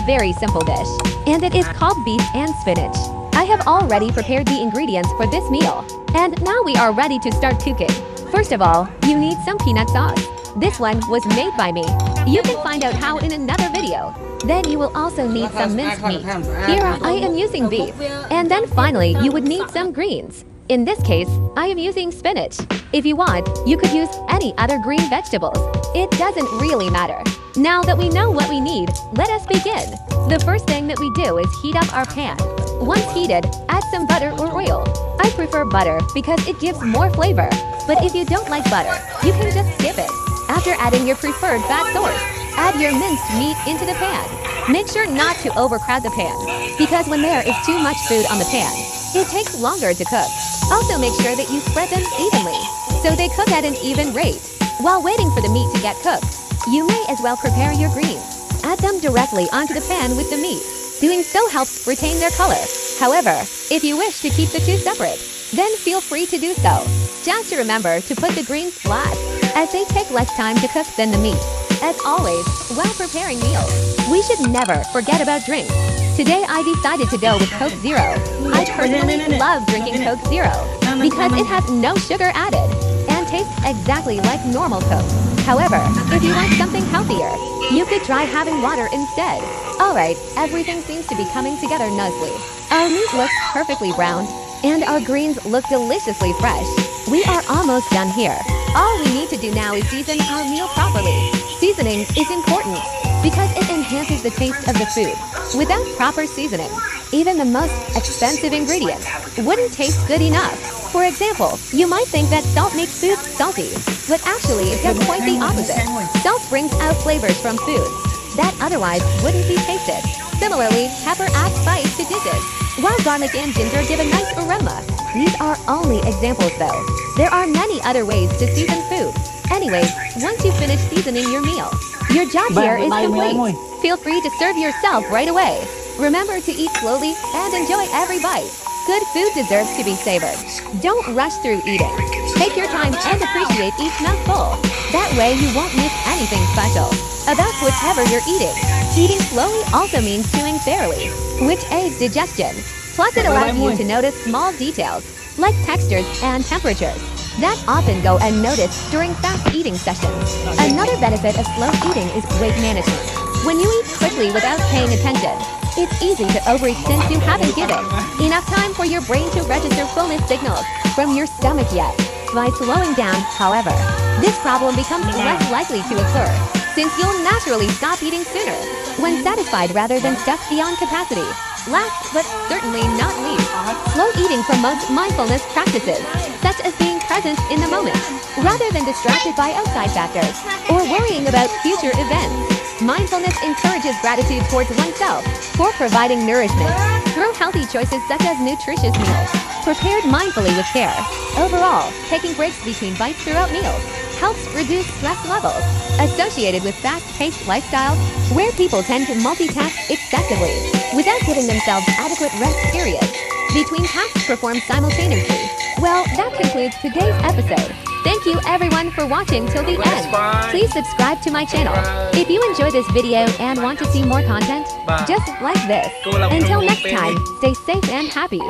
very simple dish, and it is called beef and spinach. I have already prepared the ingredients for this meal, and now we are ready to start cooking. First of all, you need some peanut sauce. This one was made by me. You can find out how in another video. Then you will also need some minced meat. Here I am using beef. And then finally, you would need some greens. In this case, I am using spinach. If you want, you could use any other green vegetables. It doesn't really matter. Now that we know what we need, let us begin. The first thing that we do is heat up our pan. Once heated, add some butter or oil. I prefer butter because it gives more flavor. But if you don't like butter, you can just skip it. After adding your preferred fat source, add your minced meat into the pan. Make sure not to overcrowd the pan, because when there is too much food on the pan, it takes longer to cook. Also make sure that you spread them evenly, so they cook at an even rate. While waiting for the meat to get cooked, you may as well prepare your greens. Add them directly onto the pan with the meat. Doing so helps retain their color. However, if you wish to keep the two separate, then feel free to do so. Just remember to put the greens last, as they take less time to cook than the meat. As always, while preparing meals, we should never forget about drinks. Today I decided to go with Coke Zero. I personally love drinking Coke Zero because it has no sugar added and tastes exactly like normal Coke. However, if you want something healthier, you could try having water instead. Alright, everything seems to be coming together nicely. Our meat looks perfectly browned, and our greens look deliciously fresh. We are almost done here. All we need to do now is season our meal properly. Seasoning is important because it enhances the taste of the food. Without proper seasoning, even the most expensive ingredients wouldn't taste good enough. For example, you might think that salt makes food salty, but actually it does quite the opposite. Salt brings out flavors from foods that otherwise wouldn't be tasted. Similarly, pepper adds spice to dishes, while garlic and ginger give a nice aroma. These are only examples though. There are many other ways to season food. Anyways, once you finish seasoning your meal, your job here is complete. Feel free to serve yourself right away. Remember to eat slowly and enjoy every bite. Good food deserves to be savored. Don't rush through eating. Take your time and appreciate each mouthful. That way you won't miss anything special about whatever you're eating. Eating slowly also means chewing fairly, which aids digestion. Plus it allows you to notice small details, like textures and temperatures, that often go unnoticed during fast eating sessions. Another benefit of slow eating is weight management. When you eat quickly without paying attention, it's easy to overeat since you haven't given enough time for your brain to register fullness signals from your stomach yet. By slowing down, however, this problem becomes less likely to occur, since you'll naturally stop eating sooner, when satisfied rather than stuffed beyond capacity. Last but certainly not least, slow eating promotes mindfulness practices, such as being present in the moment, rather than distracted by outside factors or worrying about future events. Mindfulness encourages gratitude towards oneself for providing nourishment through healthy choices such as nutritious meals, prepared mindfully with care. Overall, taking breaks between bites throughout meals helps reduce stress levels associated with fast-paced lifestyles where people tend to multitask excessively without giving themselves adequate rest periods between tasks performed simultaneously. Well, that concludes today's episode. Thank you everyone for watching till the end. Please subscribe to my channel if you enjoy this video and want to see more content just like this. Until next time, stay safe and happy.